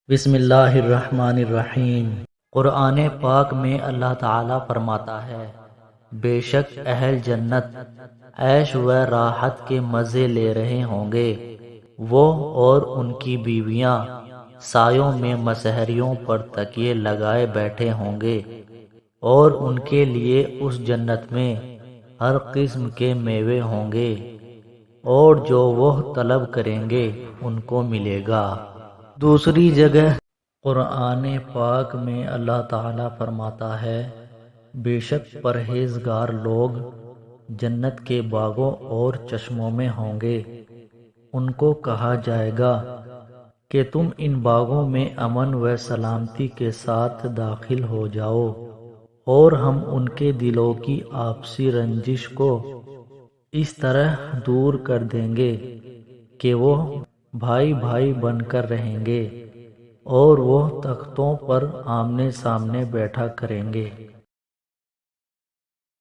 بسم اللہ الرحمن الرحیم۔ قرآن پاک میں اللہ تعالیٰ فرماتا ہے، بے شک اہل جنت عیش و راحت کے مزے لے رہے ہوں گے، وہ اور ان کی بیویاں سایوں میں مسہریوں پر تکیے لگائے بیٹھے ہوں گے، اور ان کے لیے اس جنت میں ہر قسم کے میوے ہوں گے، اور جو وہ طلب کریں گے ان کو ملے گا۔ دوسری جگہ قرآن پاک میں اللہ تعالیٰ فرماتا ہے، بے شک پرہیزگار لوگ جنت کے باغوں اور چشموں میں ہوں گے۔ ان کو کہا جائے گا کہ تم ان باغوں میں امن و سلامتی کے ساتھ داخل ہو جاؤ، اور ہم ان کے دلوں کی آپسی رنجش کو اس طرح دور کر دیں گے کہ وہ بھائی بھائی بن کر رہیں گے، اور وہ تختوں پر آمنے سامنے بیٹھا کریں گے۔